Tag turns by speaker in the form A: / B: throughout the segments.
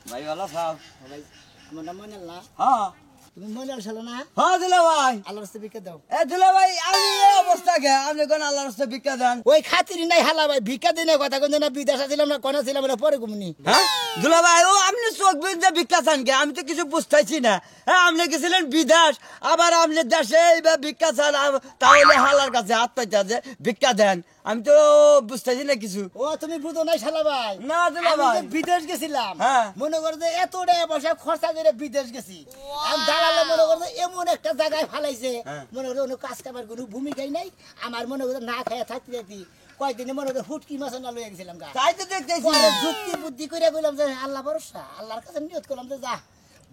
A: ভাই ভালো খাও
B: ভাই আমার নাম মনিয়াল না
A: হ্যাঁ
B: তুমি মনিয়াল ছিল না
A: হ্যাঁ দুলা ভাই
B: আল্লাহর রাস্তায় ভিক্ষা দাও
A: এ দুলা ভাই আমি এই অবস্থা কে আপনি কোন আল্লাহর রাস্তায় ভিক্ষা দেন
B: ওই খাতিরই নাই হালা ভাই ভিক্ষা দিনে কথা কোন না বিদেশ ছিলাম না কোন ছিলাম না পরে ঘুমনি
A: হ্যাঁ দুলা ভাই ও আপনি চোখ বুঝে ভিক্ষা চান কে আমি তো কিছু বুঝতেছি না হ্যাঁ আপনি গেছিলেন বিদেশ আবার আপনি দেশে এইবার ভিক্ষা চান তাহলে হালার কাছে হাত পাইতে আছে ভিক্ষা দেন আমি তো বুঝতেছি না কিছু
B: ও তুমি বুঝো নাই শালা ভাই
A: না দুলা
B: আমি
A: ভাই
B: যে বিদেশ গেছিলাম
A: হ্যাঁ।
B: মনে করো যে এত টাকা পয়সা খরচা করে বিদেশ গেছি আমি দাঁড়ালে মনে করো যে এমন একটা জায়গায় ফালাইছে
A: হ্যাঁ।
B: মনে করো কোনো কাজ কামার কোনো ভূমিকাই নাই আমার মনে করো না খাইয়া থাকতে থাকতে কয়েকদিনে মনে করো হুটকি মাছ না লইয়া গেছিলাম গা
A: তাই তো দেখতেছি
B: পরে যুক্তি বুদ্ধি করে বললাম যে আল্লাহ ভরসা আল্লাহর কাছে নিয়ত করলাম যে যা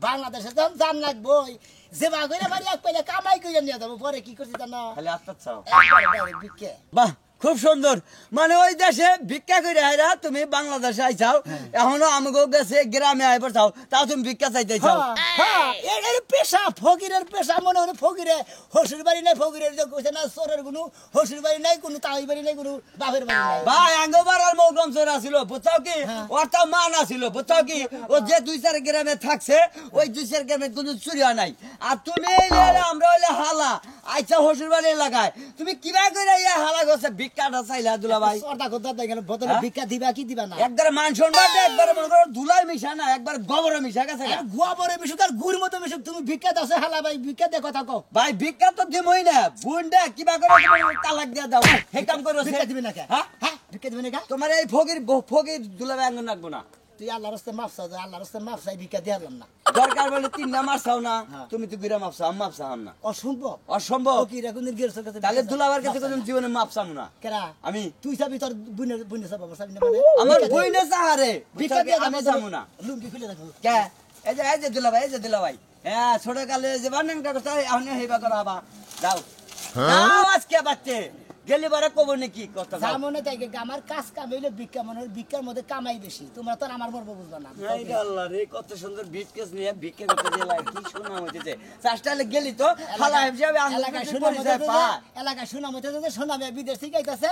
B: বাংলাদেশে যখন জান লাগবই যেবা করে বাড়ি এক পাইলে কামাই করে নিয়ে যাবো পরে কি করছি জানো
A: খালি আত্মা চাও
B: একবারে বিকে
A: বাহ খুব সুন্দর মানে ওই দেশে ভিক্ষা করে আইরা তুমি বাংলাদেশে আইছাও এখনো আমাকেও গেছে গ্রামে আইবার চাও তাও তুমি ভিক্ষা চাইতে চাও
B: এর পেশা ফকিরের পেশা মনে হলো ফকিরে হসুর বাড়ি নাই ফকিরের যে কইছে না চোরের কোনো হসুর বাড়ি নাই কোনো তাই বাড়ি নাই কোনো বাপের বাড়ি নাই
A: ভাই আঙ্গবার আর মৌগম চোর আছিল বুঝছাও কি
B: হ্যাঁ।
A: ওর তো মান আছিল বুঝছাও কি ও যে 2-4 গ্রামে থাকছে ওই 2-4 গ্রামে কোনো চুরি হয় নাই আর তুমি আমরা হইলে হালা আইছা হসুর বাড়ি এলাকায় তুমি কিবা করে ইয়া হালা গছে ভিক্ষাটা চাইলা দুলা ভাই
B: সর্দা কথা দেখেন বদলে ভিক্ষা দিবা কি দিবা না
A: একবারে মান সম্মান একবারে মনে করো ধুলাই মিশা না একবার গোবরে মিশা গেছে
B: আর গোবরে মিশুক আর গুড় মতো মিশুক তুমি ভিক্ষা দাও হালা ভাই ভিক্ষা দে কথা কও
A: ভাই ভিক্ষা তো দিমই না বুনডা কিবা করে তুমি তালাক দিয়া দাও হে কাম করো
B: ভিক্ষা দিবি না কে
A: হ্যাঁ
B: হ্যাঁ ভিক্ষা দিবি না কে
A: তোমার এই ফকির দুলা ভাই আঙ্গন রাখবো না
B: তুই আল্লাহর রাস্তায় মাপ চাও আল্লাহর রাস্তায় মাপ চাই ভিক্ষা দিলাম না
A: দরকার বলে 3 নাম্বার চাও না
B: হ্যাঁ।
A: তুমি তো বিরা মাপ চাও আমি মাপ চাও না
B: অসম্ভব
A: অসম্ভব
B: ফকির এখন গেরসের কাছে
A: তাহলে দুলাবার কাছে কোন জীবনে মাপ চাও না
B: কেরা
A: আমি
B: তুই চাবি তোর বুনের বুনের চাবো চাবি না মানে
A: আমার বইনে চাহারে
B: ভিক্ষা দিয়ে
A: আমি যাবো না
B: লুঙ্গি খুলে রাখবো
A: কে এই যে দুলা ভাই হ্যাঁ ছোট কালে যে বান্নানটা কথা এখন হেবা করা বা যাও যাও আজকে বাচ্চে গেলি বারে কব নাকি কথা যাও
B: মনে থাকে আমার কাজ কাম হইলে ভিক্ষা মনে হয় ভিক্ষার মধ্যে কামাই বেশি তোমরা তো আর আমার মর্ম বুঝবা না
A: এই রে আল্লাহ রে কত সুন্দর বিটকেস নিয়ে ভিক্ষা করতে গেলা কি শোনা হইতেছে চাষটালে গেলি তো হালা হিসাবে
B: এলাকায় শোনা মতে যে শোনা বিদেশ থেকে আইতাছে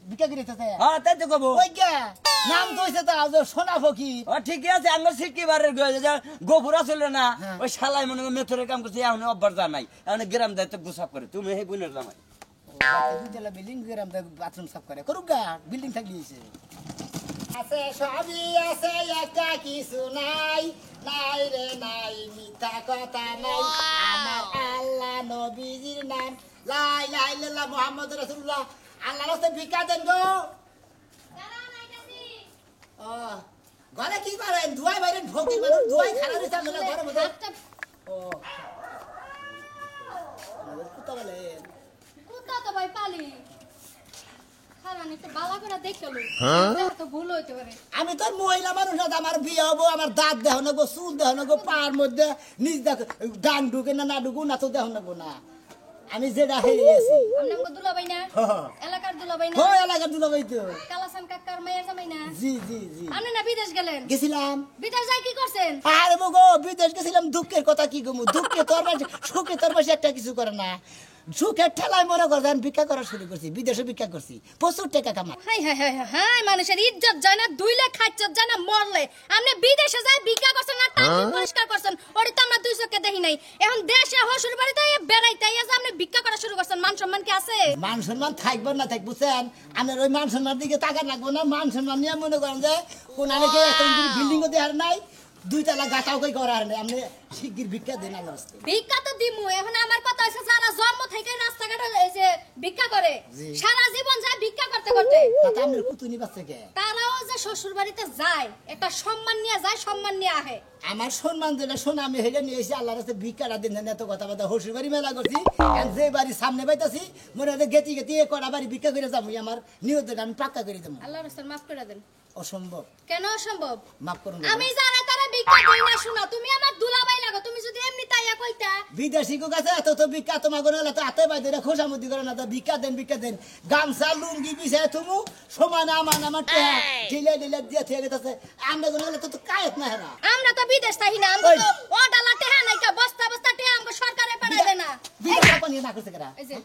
B: ভিক্ষা করিতেছে
A: হ্যাঁ তাই তো কব
B: ওই কে নাম কইছে তো আজ সোনা ফকির
A: ও ঠিকই আছে আঙ্গ সিকি বারের গোপুরা ছিল না ওই শালাই মনে মেথরে কাম করছে এখন অব্বার যা নাই এখন গ্রাম দায়িত্ব গুসাপ করে তুমি এই বুনের জামাই
B: বিল্ডিং গ্রাম বাথরুম সাফ করে করুক গা বিল্ডিং থাকলিছে আছে সবই আছে একটা কিছু নাই নাই রে নাই মিথ্যা কথা নাই আমার আল্লাহ নবীজির নাম লা ইলাহা ইল্লাল্লাহ মুহাম্মাদুর রাসূলুল্লাহ আল্লাহ রাস্তায় ভিক্ষা দেন গো ও ঘরে কি করেন ধুয়াই বাইরে ফকির মানুষ ধুয়াই খারাপ হইছে না ঘরের মধ্যে ও কুত্তা বলেন
C: কুত্তা তো ভাই পালি খারান একটু বালা করে দেখলো তো ভুল হইতে পারে
B: আমি তো মহিলা মানুষ না আমার বিয়ে হবো আমার দাঁত দেহ না গো চুল দেহ না গো পার মধ্যে নিজ ডান ঢুকে না ঢুকু না তো দেহ না গো না আমি যেটা হেরিয়েছি
C: আমনাম দুলাভাই না এলাকার দুলাভাই না
B: ও এলাকার দুলাভাই তো
C: কালাসান কাকার মায়ের জামাই না
B: জি জি জি
C: আপনি না বিদেশ গেলেন
B: গেছিলাম
C: বিদেশ যাই কি করছেন
B: আরে গো বিদেশ গেছিলাম দুঃখের কথা কি গো দুঃখে তোর মাঝে সুখে তোর মাঝে একটা কিছু করে না সুখের ঠেলায় মনে করেন ভিক্ষা করা শুরু করছি বিদেশে ভিক্ষা করছি প্রচুর টাকা কামাই
C: হাই হাই হাই হাই মানুষের ইজ্জত যায় না 2 লাখ খাইজ্জত যায় না মরলে আপনি বিদেশে যাই ভিক্ষা করছেন না টাকা পরিষ্কার করছেন ওরে তো আমরা 2 চোখে দেখি নাই এখন দেশে হসুর বাড়িতে বেড়াইতে এসে আপনি ভিক্ষা করা শুরু করছেন মান সম্মান কি আছে
B: মান সম্মান থাকবে না থাক বুঝছেন আমার ওই মান সম্মান দিকে টাকা লাগবো না মান সম্মান নিয়ে মনে করেন যে কোন আরেকে এখন বিল্ডিং ও দেওয়ার নাই 2 তলা গাটাও কই করার নাই আপনি শিগগির ভিক্ষা দেন আল্লাহর রাস্তায়
C: ভিক্ষা তো দিমু এখন আমার কথা হইছে যারা জন্ম থেকে রাস্তাঘাটে এই যে ভিক্ষা করে সারা জীবন যায় ভিক্ষা করতে করতে
B: তা আপনার কুতুনি বাচ্চা কে
C: তারাও যে শ্বশুর বাড়িতে যায় একটা সম্মান নিয়ে যায় সম্মান নিয়ে আহে
B: আমার সম্মান যেটা শোনা আমি হেলে নিয়ে এসে আল্লাহর রাস্তায় ভিক্ষাটা দিন এত কথা বার্তা হসুর বাড়ি মেলা করছি যে বাড়ি সামনে পাইতাছি মনে হয় গেতি গেতি কটা বাড়ি ভিক্ষা করে যাবো আমার নিয়ত আমি পাক্কা করে দেবো
C: আল্লাহর রাস্তায় মাফ করে দেন
B: অসম্ভব
C: কেন অসম্ভব
B: মাফ করুন
C: আমি যারা তারা ভিক্ষা দেই না শুনো তুমি আমার দুলাভাই লাগো তুমি যদি এমনি তাইয়া কইতা
B: বিদেশি কো কাছে এত তো ভিক্ষা তোমার করে হলে তো হাতে বাইরে খোসামতি করে না তো ভিক্ষা দেন গামছা লুঙ্গি বিছায় তুমি সমান আমার টেহা ঢিলে ঢিলে দিয়ে থেকে গেছে আমরা কোনো হলে তো কায়েত না হেরা
C: আমরা তো বিদেশ থাকি না আমরা তো ও ডালা টেহা নাই কা বস্তা বস্তা টেহা আমগো সরকারে পাঠাই দেয় না
B: ভিক্ষা পানি না করছে কেরা
C: এই যে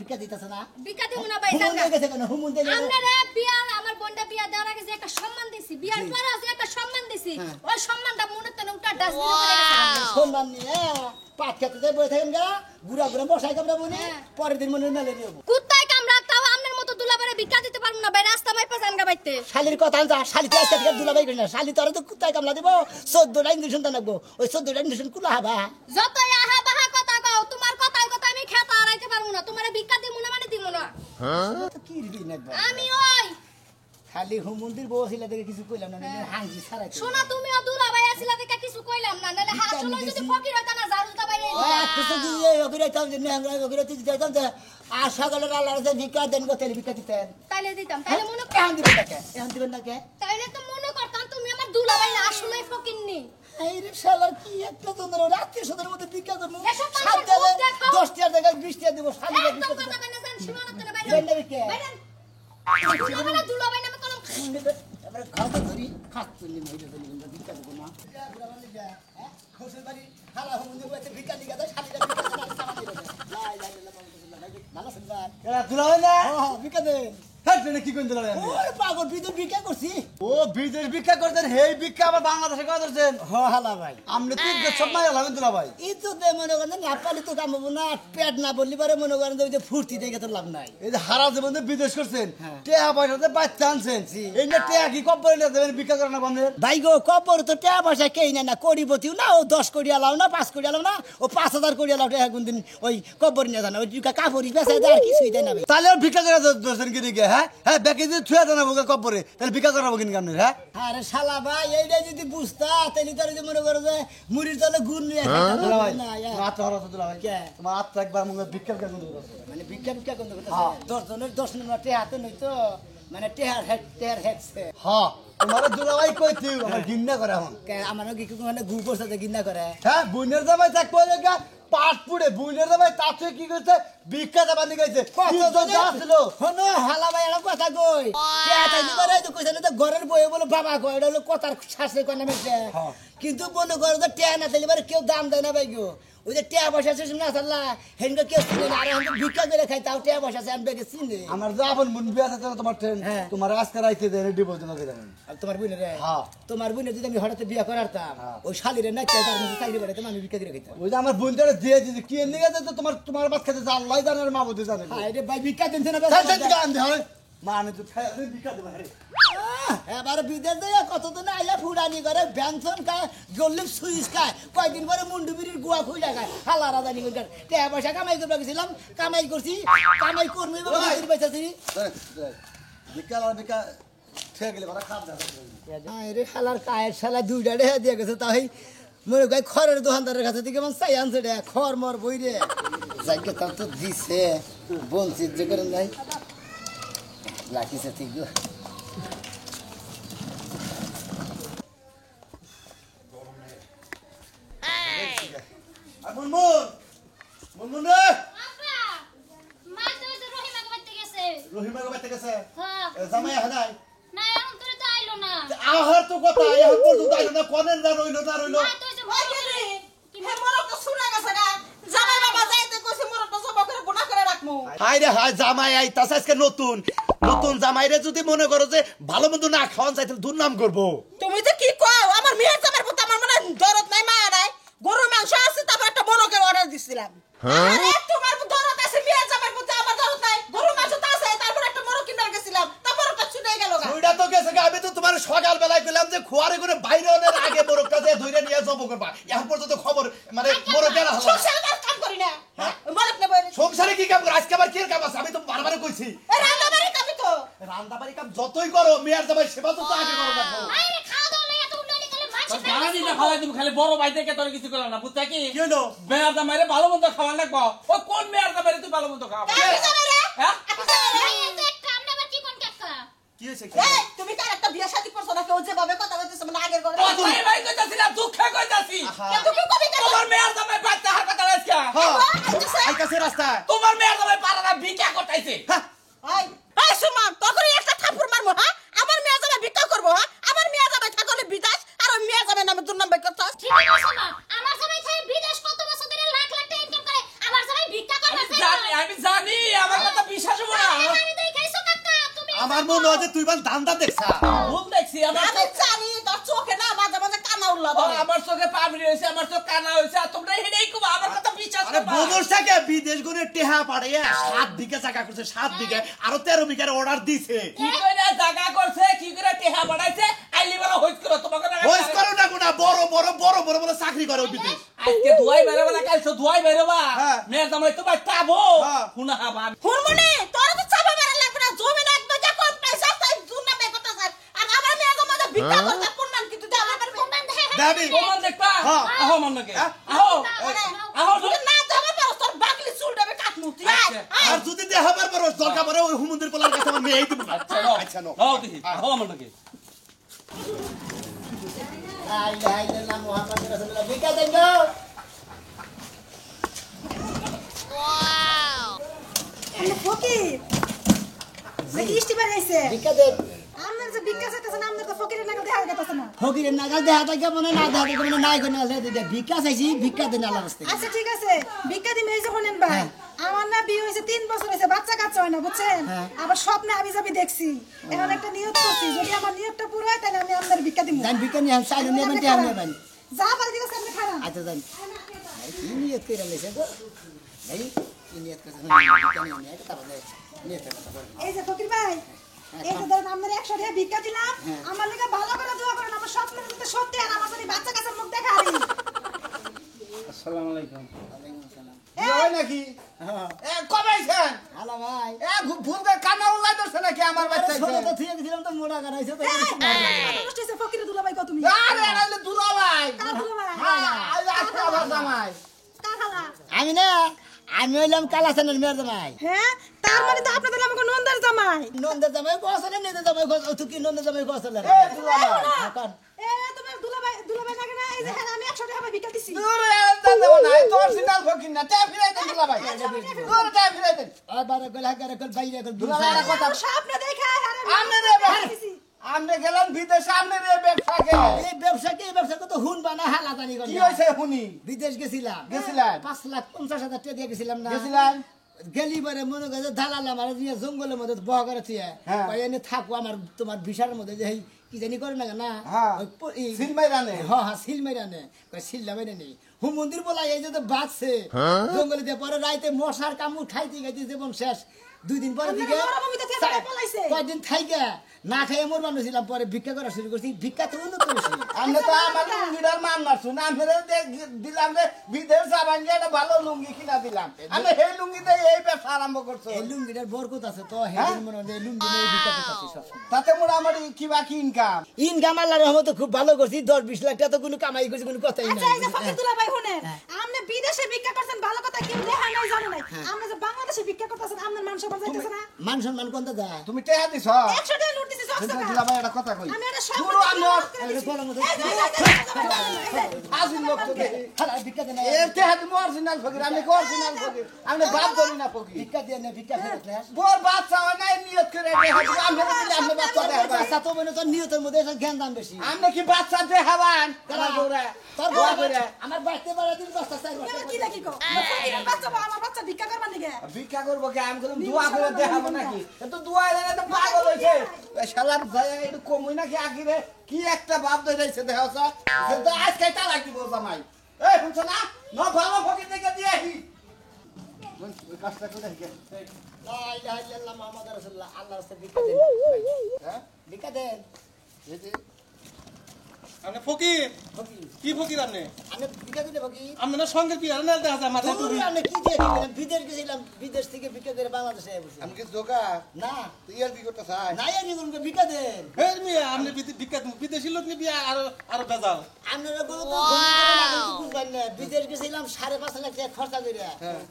B: ভিক্ষা দিতেছে না
C: বিকা দিমু না ভাই
B: হুমুন দিয়ে গেছে কেন হুমুন দিয়ে
C: আপনারা বিয়া আমার বোনটা বিয়া দেওয়ার আগে যে একটা সম্মান দিছি বিয়ার পরে যে একটা সম্মান দিছি ওই সম্মানটা মনে তো উল্টা ডাস্টবিনে পড়ে গেছে
B: সম্মান নিয়ে পাট খেতে যাই বসে থাকেন গা গুড়া গুড়া বসাই কামড়া বনে পরের দিন মনে মেলে দেব
C: কুত্তায় কামড়া তাও আপনার মতো দুলাবারে ভিক্ষা দিতে পারবো না ভাই রাস্তা মাইপা জানগা বাইতে
B: শালির কথা যা শালি তো আজকে থেকে দুলাবাই করি না শালি তোরা তো কুত্তায় কামলা দিব 14টা ইঞ্জেকশন তা লাগবো ওই 14টা ইঞ্জেকশন কুলা হবা
C: যতই আহা বাহা কথা কও তোমার কথায় কথা আমি খেতা হারাইতে পারবো না তোমারে ভিক্ষা দিমু না মানে দিমু না
B: তো কি রিবি না
C: আমি ওই
B: খালি হুমুন্দির বউ ছিল দেখে কিছু কইলাম না হাঙ্গি ছাড়াই
C: শোনা তুমিও দুলাভাই আছিলা দেখা কিছু কইলাম না নালে হাসলো যদি ফকির হইতা না জারুলতা বাইরে
B: কিছু দিয়ে অগিরাইতাম যে আমরা অগিরাইতে যাইতাম যে আর সকালের আল্লাহর যে ভিক্ষা দেন গো তেল ভিক্ষা দিতেন
C: তাইলে দিতাম তাইলে মনে
B: এখন দিবেন না কে এখন দিবেন না কে
C: তাইলে তো মনে করতাম তুমি আমার দুলাভাই আসলেই ফকিরনি
B: এই রে শালার কি একটা তোমরা রাত্রি সদের মধ্যে ভিক্ষা করবো
C: এসব তো
B: সাত
C: সব
B: দেবে
C: দেখো।
B: 10 টাকা জায়গায় 20 টাকা দিব শালির
C: একদম
B: ভিক্ষা
C: কথা কইনা জান সীমানা তো বাইরে
B: দেন না কে
C: দুলাভাই দুলাভাই নামে কলম
B: আমরা খাওয়া ধরি খাত তুলি মহিলা ধরি ভিক্ষা দেবো না খোসের বাড়ি খালা হুমুন্দি বইতে ভিক্ষা দিগা দেয় শালিরা ভিক্ষা দেয় আর সামান দিবে লাই লাই লাই ভালো সুন্দর
A: এরা দুলাভাই না
B: ভিক্ষা দেন
A: হ্যাঁ ট্রেনে কি কোন দুলাভাই আমি
B: ওরে পাগল বিদ্যুৎ ভিক্ষা করছি
A: ও বিদেশ ভিক্ষা করতেন হেই ভিক্ষা আবার বাংলাদেশে কয় ধরছেন
B: হালা ভাই
A: আপনি তিন সব মাই হলাবেন দুলাভাই
B: ইজ্জতে মনে করেন নেপালি তো কামাবো না পেট না বললি পারে মনে করেন যে ওই যে ফুর্তি দেখে তো লাভ নাই
A: এই যে হারা জীবন যে বিদেশ করছেন
B: হ্যাঁ।
A: টেহা পয়সাতে বাচ্চা আনছেন এই যে টেহা কি কম পড়ে দেবেন ভিক্ষা করেন না আপনার
B: ভাই গো কবর তো টাকা পয়সা কেই না কোটিপতিও না ও 10 কোটি আলাও না 5 কোটি আলাও না ও 5000 কোটি আলাও টাকা কোনদিন ওই কবর নিয়ে জানা ওই কাপড়ি বেচা দেয় আর কিছুই দেয় না ভাই
A: তাহলে ভিক্ষা করে ধরছেন কি দিকে হ্যাঁ হ্যাঁ ব্যাকে দিয়ে ছুঁয়া জানাবো কপরে তাহলে ভিক্ষা করাবো কিনা আপনার হ্যাঁ
B: আরে শালা ভাই এইটা যদি বুঝতা তাহলে তোর যে মনে করো যে মুড়ির তলে গুড় নিয়ে
A: দুলাভাই
B: না ইয়া।
A: তোমার আত্মা হরা দুলাভাই
B: কে?
A: তোমার আত্মা একবার মুখে ভিক্ষা কেন
B: মানে ভিক্ষা ভিক্ষা করতে
A: হ্যাঁ।
B: 10 জনের 10 নম্বর টেহাতে নই তো মানে টেহার হেডছে
A: হ্যাঁ তোমার দুলাভাই কইছি আমার ঘৃণা করে এখন
B: আমারও কি মানে গু করছে ঘৃণা করে
A: হ্যাঁ বুনের জামাই থাকবো লেগা পাট পুড়ে বুনের জামাই তাতে কি করছে ভিক্ষা জামা নিকাইছে ছিল
B: হনো হালা ভাই একটা কথা কই টেহাতে দিবারে তো কইছে না তো ঘরের বইয়ে বলে বাবা কই এটা হলো কথার শাসে কই না মেটে কিন্তু মনে করো তো টেহা না তাইলে বারে কেউ দাম দেয় না ভাই গো ওই যে টেহা পয়সা শেষ না থাকলা হেনকে কেউ চিনে না আর এখন ভিক্ষা করে খাই তাও টেহা পয়সা আছে আনবে চিনে
A: আমার যে আপন বোন বিয়া থাকে তোমার ট্রেন
B: হ্যাঁ।
A: তোমার আজকে রাইতে দেয় ডিভোর্স জমা করে দেবেন
B: আর তোমার বোনের রে
A: হ্যাঁ।
B: তোমার বোনের যদি আমি হঠাৎ বিয়া করারতাম
A: হ্যাঁ।
B: ওই শালিরে না তার মধ্যে চাকরি বাড়াইতাম আমি ভিক্ষা দিয়ে খাইতাম
A: ওই যে আমার বোন তারা দিয়ে দিয়েছে কি এনে গেছে তো তোমার বাদ খেতে আল্লাহ জানে আর মা বুঝে জানে
B: হায় রে ভাই ভিক্ষা দিনছে না
A: মানে তো ভিক্ষা দেবে আরে
B: এবার বিদেশ দিয়ে কতদিন আইলা ফুডানি করে ব্যাংসন খায় গল্লিপ সুইচ খায় কয়দিন পরে মুন্ডু বিড়ির গুয়া খুঁজা খায় হালা রাজানি করে টাকা পয়সা কামাই করতে গেছিলাম কামাই করছি কামাই করবি পয়সাছি
A: ভিক্ষা আর ভিক্ষা ঠিক গেলে মানে খাপ যাবে
B: রে হালার কায়ের শালা দুইটা রেহা দিয়ে গেছে তাই মনে কয় খড়ের দোকানদারের কাছে থেকে মানে চাই আনছে রে খড় মর বই রে যাইকে তার তো দিছে বঞ্চিত যে করেন নাই লাখিছে ঠিক গো
A: আর মুনমুন রে
C: আপা মা তো ওই যে রহিমা বাইতে গেছে
A: রহিমা বাড়িতে গেছে
C: হ্যাঁ
A: জামাই হানাই
C: না এখন তোরে তো আইলো না
A: আহার তো কথা এখন পর্যন্ত আইলো না কোনের না রইলো না রইলো
C: মা তো ওই যে ভয় করে কি
D: হে মোরক তো শুনা গেছে না জামাই বাবা যাইতে কইছে মোরক তো জবা করে গুনাহ করে রাখমু
A: হাই রে হাই জামাই আইতাছে আজকে নতুন নতুন জামাইরে যদি মনে করো যে ভালো মন্দ না খাওয়ান চাইতে দুর্নাম করবো
D: তুমি যে কি কও আমার মেয়ের জামাইর প্রতি আমার মনে দরদ নাই মায়া নাই গরুর মাংস আছে তারপর একটা মোরকের অর্ডার দিছিলাম আরে তোমার দরদ আছে মেয়ের জামাইর প্রতি আমার দরদ নাই গরুর মাংস তো আছে তারপর একটা মোরক কিনে গেছিলাম তারপর ওটা ছুটে গেল গা
A: ওইটা তো গেছে আমি তো তোমার সকাল বেলায় কইলাম যে খোয়ারে করে বাইরে ওদের আগে মোরগটা যে ধইরা নিয়ে যাবো করবা এখন পর্যন্ত খবর মানে মোরগের হলো
D: সংসারে আর কাম করি না মোরক নেব
A: সংসারে কি কাম করো আজকে আবার কি কাম আছে আমি তো বারবার কইছি
D: এ রান্না বাড়ি কামি তো
A: রান্দাবাড়ি কাম যতই করো মেয়ের জামাই সেবা তো আগে করো না
C: আরে খাওয়া দাওয়া লইয়া তো উন্নয়ন গেলে মাছ
E: জানা দিতে খাওয়াই তুমি খালি বড় ভাই থেকে তোর কিছু করলাম না বুঝছা কি
A: কি হলো
E: মেয়ার জামাইরে ভালো মন্দ খাওয়া লাগবো ও কোন মেয়ার জামাইরে তুই ভালো মন্দ খাওয়া
D: আপনি জামাই রে
E: হ্যাঁ
D: আপনি জামাই রে
C: এই তো একটা আমরা আবার কি কোন কাকা
A: কি হইছে কি
D: এই তুমি কার একটা বিয়া শাদী করছো না কেউ যেভাবে কথা বলতেছ মানে আগের ঘরে
E: ও ভাই ভাই কইতাছিলাম দুঃখে কইতাছি
D: তুমি কবে কেন
E: তোমার মেয়ার জামাই বাচ্চা হার কথা আজকে
A: হ্যাঁ আইতাছে রাস্তা
E: তোমার মেয়ার জামাই পারাটা ভিক্ষা করতেছে
D: এই এই সুমন তখন একটা থাপুর মারমু হ্যাঁ আমার মেয়ে যাবে ভিক্ষা করব হ্যাঁ আমার মেয়ে যাবে থাকলে বিদেশ আর ওই মেয়ে যাবে নামে দুর্নাম বাই করছস
C: ঠিক আছে না আমার জামাই থাকে বিদেশ কত বছর ধরে লাখ লাখ টাকা
F: মনে হয় যে তুই বাল ধান্দা দেখছা
E: ভুল দেখছি আমার
D: আমি জানি তোর চোখে না মাঝে মাঝে কানা উল্লা
E: ও, আমার চোখে পাবড়ি হয়েছে আমার চোখ কানা হয়েছে আর তোমরা হেডেই কবা আমার কথা বিশ্বাস
F: আরে
E: করবা
F: বদর থেকে বিদেশ গুনে টেহা পাড়াইয়া 7 বিঘা জায়গা করছে 7 বিঘা আরো 13 বিঘার অর্ডার দিছে
E: কি কইরা জায়গা করছে কি করে টেহা বাড়াইছে আইলি বড় হইছ করো তোমাকে না
F: বয়স করো না গুনা বড় বড় বড় বড় বড় চাকরি করে ওই বিদেশ
E: আজকে ধুয়াই বেরোবা না কালকে ধুয়াই বেরোবা
F: হ্যাঁ।
E: মেয়ের জামাই তোমার চাবো
F: হ্যাঁ।
E: শুনা হাবা
D: হুরমুনি তোর তো চাপা মারা লাগবে না জমি লাগবে যা কম পয়সা তাই দুনা বে কথা স্যার আর আমার মেয়ে গো মধ্যে ভিক্ষা করতে কোনমান কিন্তু দে আমার কোনমান দে
F: দাবি
E: কোমন দেখবা
F: হ্যাঁ।
E: আহো মন্নকে
F: হ্যাঁ।
E: আহো আহো
D: তুই না দেবে পারো তোর বাকলি চুল দেবে কাটমু তুই আয়
E: আচ্ছা।
D: আয়।
F: আর যদি দেখাবার পর দরকার পড়ে ওই হুমুন্দির পোলার কাছে আমার মেয়ে এই দিব
E: আচ্ছা নাও
F: আচ্ছা নো
E: নাও দেখি আহো মন্নকে
B: লা ইলাহা ইল্লাল্লাহ মুহাম্মাদুর রাসূলুল্লাহ ভিক্ষা দেন গো
G: এনে ফকির নাকি ইস্টিবার আইছে
B: ভিক্ষা দেন
G: আমনের যে ভিক্ষা চাইতেছেন আমনের তো ফকিরের লাগা দেখা যাইতেছে না
B: ফকিরের নাগাল দেহা থাকে মনে না দেহা থাকে মনে নাই কোন আছে ভিক্ষা চাইছি ভিক্ষা দেন আল্লাহর রাস্তায়
G: আচ্ছা ঠিক আছে ভিক্ষা দিমে এই যে হলেন ভাই আমার না বিয়ে হয়েছে 3 বছর হয়েছে বাচ্চা কাচ্চা হয় না বুঝছেন আবার স্বপ্নে আমি যাবি দেখছি এখন একটা নিয়ত করছি যদি আমার নিয়তটা পুরো হয় তাহলে আমি আপনার ভিক্ষা দিব
B: জান ভিক্ষা নিয়ে চাইলে নেবেন তে আমি নেবেন
G: যা পারি দিকে সামনে খারাপ
B: আচ্ছা জান কি নিয়ত কইরা লইছে গো এই কি নিয়ত করছে ভিক্ষা নিয়ে এটা তাহলে নিয়ত কথা বল
G: এই যে ফকির ভাই এই যে ধরেন আপনার 100 টাকা ভিক্ষা দিলাম আমার লাগা ভালো করে দোয়া করেন আমার স্বপ্ন যদি সত্যি আর আমার যদি বাচ্চা কাচ্চার মুখ দেখা হারি
E: আসসালামু আলাইকুম
B: ওয়ালাইকুম আসসালাম
E: হয় নাকি এ কবে আইছেন
B: হ্যালো ভাই
E: এ ভুল করে কানা উলাই দছে নাকি আমার বাচ্চা
B: ছোট তো থিয়ে গেছিলাম তো মোড়া গানাইছে তো
G: কষ্ট হয়েছে ফকির দুলা ভাই কত তুমি
E: আরে আরে দুলাভাই
G: কার দুলা ভাই
E: আজকে আবার জামাই
G: কার খালা
B: আমি না আমি হইলাম কালাসানের মেয়ের জামাই
G: হ্যাঁ তার মানে তো আপনাদের আমাকে নন্দার জামাই
B: নন্দের জামাই গোসলে নিতে জামাই তুই কি নন্দের জামাই গোসলে
E: এ দুলাভাই
B: এখন
G: এ তোমার দুলাভাই লাগে না এই যে হ্যাঁ আমি 100 টাকা ভিক্ষা দিছি
E: দূরে আনতে দেব না তোর সিনাল ফকির না তে ফিরাই দেন দুলাভাই দূরে তে ফিরাই দেন
B: আবার গলা করে কল বাইরে কল
E: দুলাভাই একটা কথা
G: স্বপ্ন দেখা
E: আমনে রে আমনে গেলেন বিদেশে আমনে রে ব্যবসাকে
B: এই ব্যবসা কত হুন বানা হালা জানি
E: কি হইছে শুনি
B: বিদেশ গেছিলাম
E: গেছিলেন?
B: 5,50,000 টাকা দিয়ে গেছিলাম না
E: গেছিলেন
B: গেলি পরে মনে করে দালালাম আর নিয়ে জঙ্গলের মধ্যে বহ করে থিয়ে
E: হ্যাঁ।
B: কই এনে থাকো আমার তোমার ভিসার মধ্যে যে এই কি জানি করে না না
E: হ্যাঁ।
B: ওই এই-
E: সিলমাই রানে
B: হ্যাঁ হ্যাঁ সিল মেরা নে কই সিল মেরে নেই হুম মন্দির বলা এই যে তো বাঁচছে জঙ্গলে দিয়ে পরে রাইতে মশার কামড় খাইতে খাইতে জীবন শেষ 2 দিন পরে দিকে
G: মরুভূমিতে থেকে পলাইছে।
B: কয়দিন থাইকা না খাইয়ে মোর মানুষছিলাম পরে ভিক্ষা করা শুরু করছি ভিক্ষা তো উন্নত করেছি
E: আমনে তো আমার লুঙ্গিটার মান মারছুন আমনে দিলাম যে বিদেশ যাবান যে একটা ভালো লুঙ্গি কিনা দিলাম আমি সেই লুঙ্গিতে এই ব্যবসা আরম্ভ করছো
B: এই লুঙ্গিটার বরকত আছে তো হেদিন মনে হয় যে লুঙ্গি নিয়ে ভিক্ষা করতেছি সবসময়
E: তাতে মোটামুটি কিবা কি ইনকাম
B: ইনকাম আল্লাহর রহমতে খুব ভালো করছি 10-20 লাখ টাকা তো কোনো কামাই করছি কোনো কথাই
G: আচ্ছা এই যে
B: নাই
G: ফকির দুলা ভাই শুনেন আপনি বিদেশে ভিক্ষা করছেন ভালো কথা কেউ দেখা নাই জানে নাই আপনি যে বাংলাদেশে ভিক্ষা করতেছেন আপনার মান সম্মান যাইতেছে না
B: মান সম্মান কোনটা যায়
E: তুমি টেহা দিছ
G: 100 টাকা লুট দিছি 100 টাকা
E: দিলাম একটা কথা কই
G: আমি এটা সব
E: পুরো আমার
B: এটা বলার মতো
E: আজিম লোক তো দেখি
B: হালা ভিক্ষা দেন
E: এ টেহা দিমু অরিজিনাল ফকির আমি কো অরিজিনাল ফকির আমি বাদ ধরি না ফকির
B: ভিক্ষা দেন না ভিক্ষা ফেরত না
E: বোর বাচ্চা হয় নাই নিয়ত করে টেহা দিমু আমি দিলে আমি বাচ্চা দেখাবান
B: বাচ্চা তো মনে তো নিয়তের মধ্যে এটা জ্ঞান দাম বেশি
E: আমি কি বাচ্চা দেখাবান আমার বউরা
B: তোর
E: দোয়া
B: বউ
E: করে
B: আমার বাড়িতে বাড়া দিন 10-4
G: এবার কি দেখি কো ফকিরের বাচ্চা বা আমার বাচ্চা ভিক্ষা করবার নিগে
E: ভিক্ষা করবো কি আমি বললাম দোয়া করে দেখাবো নাকি তো দোয়া এনে তো পাগল হয়েছে শালার যায় একটু কমই নাকি আখিরে কি একটা ভাব ধরেছে দেখা তো আজকে তালাক দিব জামাই এই শুনছো না ভালো ফকির থেকে দিয়ে আহি ওই কাজটা করে দেখে
B: লা ইলাহা ইল্লাল্লাহ মুহাম্মাদুর রাসূলুল্লাহ আল্লাহর রাস্তায় ভিক্ষা দেন
E: হ্যাঁ
B: ভিক্ষা দেন
E: এই যে
F: আপনি ফকির
B: ফকির
F: কি ফকির আপনি
B: আমি ভিক্ষা দিতে ফকির
F: আপনার সঙ্গে কি আর না দেখা যায় মাথায়
B: দূর
F: টুপি
B: আমি কি দিয়ে দিলাম বিদেশ গেছিলাম বিদেশ থেকে ভিক্ষা করে বাংলাদেশে এসেছি
E: আমি কি জোকা
B: না
E: তুই আর কি করতে চাই
B: নাই আর কোন ভিক্ষা দেন
F: এই মিয়া আপনি বিদেশি লোক নিবি আর বেজাল
B: আপনারা গরু তো ঘন্টা করে লাগেন তো বুঝবেন না বিদেশ গেছিলাম 5.5 লাখ টাকা খরচা করে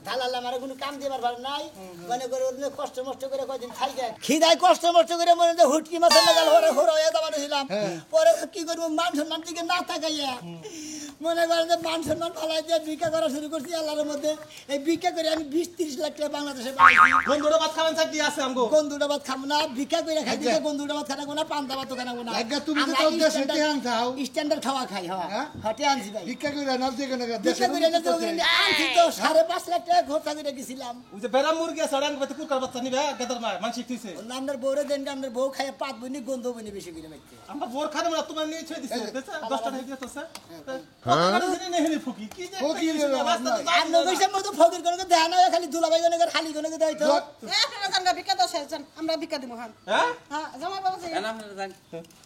B: দালাল আমার কোনো কাম দিবার ভার নাই মানে করে ওর কষ্ট মষ্ট করে কয়দিন খাইছে খিদায় কষ্ট মষ্ট করে মনে যে হুটকি মাছের লাগাল হরে হরে হয়ে দাবানো ছিলাম পরে কি করব মান সম্মান দিকে না তাকাইয়া মনে করেন যে মান সম্মান ফালাই দিয়ে ভিক্ষা করা শুরু করছি আল্লাহর মধ্যে। এই ভিক্ষা করে আমি 20-30 লাখ টাকা বাংলাদেশে পাইছি।
F: বন্ধুরা ভাত খাবেন স্যার কি আছে আমগো
B: গন্ধুটা ভাত খাবো না, ভিক্ষা করে খাই দিতে গন্ধুটা ভাত খাবো না, পান্তা ভাত খাবো না।
E: আজ্ঞা, তুমি তো তাও দেশে টেহান খাও।
B: স্ট্যান্ডার্ড খাওয়া খাই, হ্যাঁ হাটে আনছি ভাই।
E: ভিক্ষা করে না দেখে না
B: ভিক্ষা করে এনে তো আনছি তো 5.5 লাখ টাকা খরচা করে গেছিলাম।
F: ওই যে বেড়া মুরগি আছে ওরান কইতে কুরকার বাচ্চা নিবে গেদার মা মানসিক থইছে
B: আপনার বউরে দেন, আপনার বউ খায় পাত বইনি গন্ধ বইনি বেশি করে মাইতে।
F: আমরা বোর খানে না তোমার নিয়ে ছয় দিছে দেখছ 10 টাকা দিয়ে তো স্যার কত জিনি নেহলি ফুকি কি যে
E: ফুকি রে বাবা।
B: আপনি কইছেন মতো ফকির কোন দেয়া না, খালি দুলাভাই কোন খালি কোন দেইতো।
G: আপনারা জানগা ভিক্ষা দাও শেষজন আমরা ভিক্ষা দিব হ্যাঁ
F: হ্যাঁ
G: হ্যাঁ জামাই বাবা যাই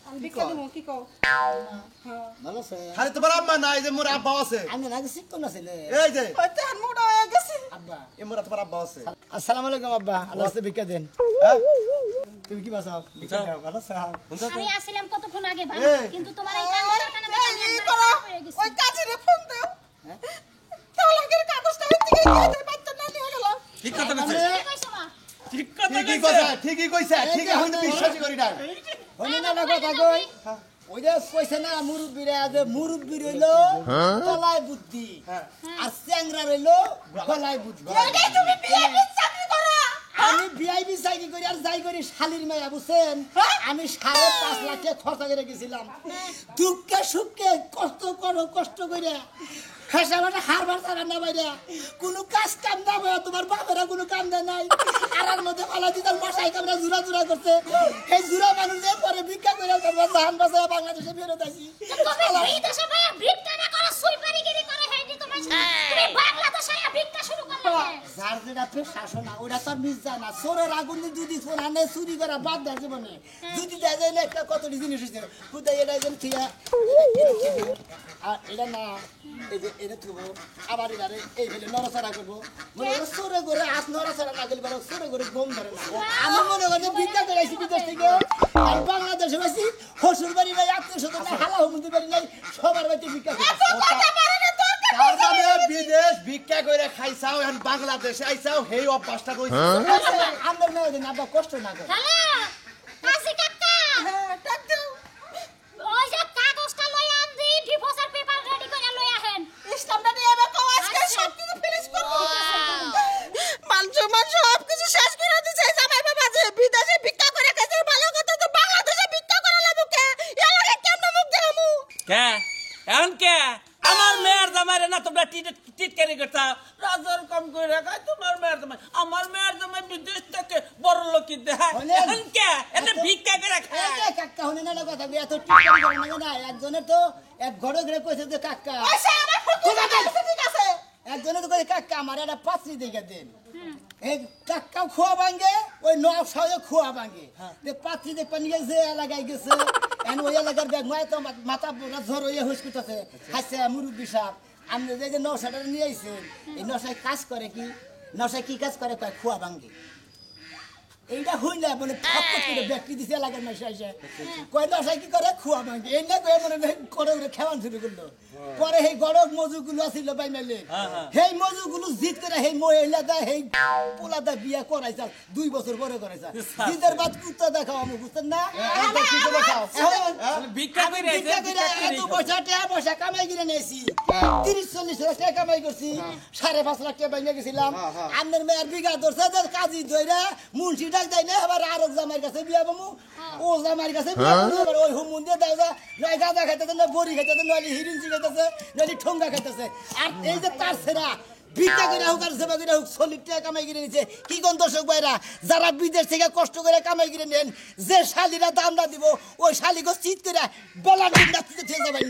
G: আমি ভিক্ষা দিব কি কও হ্যাঁ
B: ভালো আছে
F: খালি তোমার আম্মা নাই যে মোর আব্বা আছে
B: আমি না গেছি কোন ছেলে
F: এই যে
G: হইতে হান মোটা হয়ে গেছে
B: আব্বা।
F: এ মোর তোমার আব্বা আছে
B: আসসালামু আলাইকুম আব্বা, আল্লাহ হাফেজ, ভিক্ষা দেন। তুমি কি বাসাও ভিক্ষা দাও, ভালো আছে?
C: আমি আসছিলাম কতক্ষণ আগে ভাই,
F: এই।
C: কিন্তু তোমার এই কান্নার কারণে
G: এই করো ওই কাজিরে ফোন দাও তালাকের কাগজটা হইতে গিয়ে বাচ্চা না নিয়ে গেল
F: ঠিক কথা কইছে
C: ঠিক কথা
F: ঠিকই কইছে ঠিকই কইছে ঠিক হইতো বিশ্বাসই করি না
B: হনি না না কথা কই, ওই যে কইছে না মুরব্বিরা, যে মুরব্বি রইলো গলায় বুদ্ধি আর চ্যাংরা রইলো গলায় বুদ্ধি।
G: এই তুমি বিয়ে চাকরি করো
B: আমি ভিআইপি চাকরি করি আর যাই করি শালির মাইয়া, বুঝছেন? আমি 5.5 লাখ টাকা খরচা করে গেছিলাম। দুঃখে সুখে কষ্ট করে খেসাবাটা হারবার ছাড়া না বাইরে কোনো কাজ কাম না হয়, তোমার বাপেরা কোনো কাম দেয় নাই। আর মধ্যে পালা দিতাম মশাই কামরা জুরা করছে, এই জুরা মানুষের পরে ভিক্ষা করে করবো ধান বাসায় বাংলাদেশে ফেরত আসি।
C: তুমি বিদেশে ভাইয়া ভিক্ষা না করো সুইপারিগিরি করে হেডি তোমার তুমি বাংলাদেশে ভিক্ষা শুরু করলে
B: যার যেটা শাসন ওটা তো মিস যায় না। চোরের আগুন যদি আনে চুরি করা বাদ দেয় জীবনে, যদি দেয় যায় না একটা কতটি জিনিস হয়েছে কোথায় এটা যেন থিয়া আর এটা না এই যে এটা থুবো আবার এবারে এই ফেলে নড়াচড়া করবো, মানে ওরা চোরে করে হাত নড়াচড়া না গেলে বড় চোরে করে গম ধরে না। আমি মনে করি বিদ্যা করে আইসি বিদেশ থেকে, আর বাংলাদেশে আইসি শ্বশুর বাড়ি নাই, আত্মীয় স্বজন নাই, হালা হুমুন্দি বাড়ি নাই, সবার বাড়িতে ভিক্ষা করে।
F: তার মানে বিদেশ ভিক্ষা করে খাইছাও এখন বাংলাদেশে আইছাও হেই অভ্যাসটা রইছে
B: আমার মেয়ে দিন আব্বা কষ্ট না করে।
C: হ্যালো কাশি কাকা
G: হ্যাঁ টাক দাও
C: ওই যে কাগজটা লই আন দি ডিভোর্সের পেপার রেডি করে লই আহেন
G: ইসলামটা নিয়ে এবার কও আজকে সব কিছু ফিনিশ করব মানুষ সব কিছু শেষ করে দিছে জামাই বাবা যে বিদেশে ভিক্ষা করে খাইছে ভালো কথা তো বাংলাদেশে ভিক্ষা করে লাবো কে এলাকে কেমন মুখ দেখামু
H: কে এখন কে আমার মেয়ের জামাইরে না তোমরা টিটকারি করতা রাজার কম করে রাখায় তোমার মেয়ের জামাই আমার মেয়ের জামাই বিদেশ থেকে বড় লোকি দেখায় এখন কে এটা ভিক্ষা করে খায়
B: কাকা হনে না কথা এত টিকারি করে না, একজনের তো এক ঘরে ঘরে কইছে যে কাকা
G: পয়সা আমার ঠিক আছে
B: একজনে তো কই কাকা আমার একটা পাত্রী দেখে দেন। এই কাকাও খোয়া ভাঙে ওই নব সাহে খোয়া ভাঙে যে পাত্রী দেখবা নিয়ে যে এলাকায় গেছে এন ওই এলাকার ব্যাগ মায় তো মাথা পুরা ঝড় হয়ে হুস করতেছে হাসছে মুরব্বী সাহেব আপনি যে নশাটা নিয়ে আইছেন এই নশায় কাজ করে কি, নশায় কি কাজ করে কয় খোয়া ভাঙে। এইটা হইলে মানে ফটফট করে ব্যক্তি দিছে এলাকার মাসে আইসে কয় নশায় কি করে খোয়া ভাঙে, এই না কয়ে মনে করে খেওয়ান শুরু করলো। পরে সেই গড়ক মজুগুলো আছিল বাই মেলে সেই মজুগুলো জিত করে সেই মহিলা দেয় সেই পোলা দেয় বিয়া করাইছাল 2 বছর পরে করাইছাল জিদের বাদ কুত্তা দেখাও আমি বুঝতেন না
H: ভিক্ষা করে
B: এত পয়সা কামাই কিনে নিয়েছি 30-40 লাখ টাকা কামাই করছি 5.5 লাখ টাকা বাইনে গেছিলাম। আপনার মেয়ের বিঘা ধরছে যে কাজী ধইরা মুন্সি ডাক দেয় না আবার আরো জামাইয়ের কাছে বিয়া বামু ও জামাইয়ের কাছে বিয়া বামু আবার ওই হুমুন দিয়ে দাও যা নয় গাঁজা খাইতেছে না বড়ি খাইতেছে নয় হিরিঞ্চি খাইতেছে নয় ঠোঙ্গা খাইতেছে। আর এই যে তার সেরা ভিক্ষা করে হোক আর সেবা করে হোক 40 টাকা কামাই কিনে নিচ্ছে। কি কোন দর্শক ভাইরা যারা বিদেশ থেকে কষ্ট করে কামাই কিনে নেন যে শালিরা দাম না দিব ওই শালিকে চিৎ করে বেলা দিন রাত্রিতে থেকে যাবেন।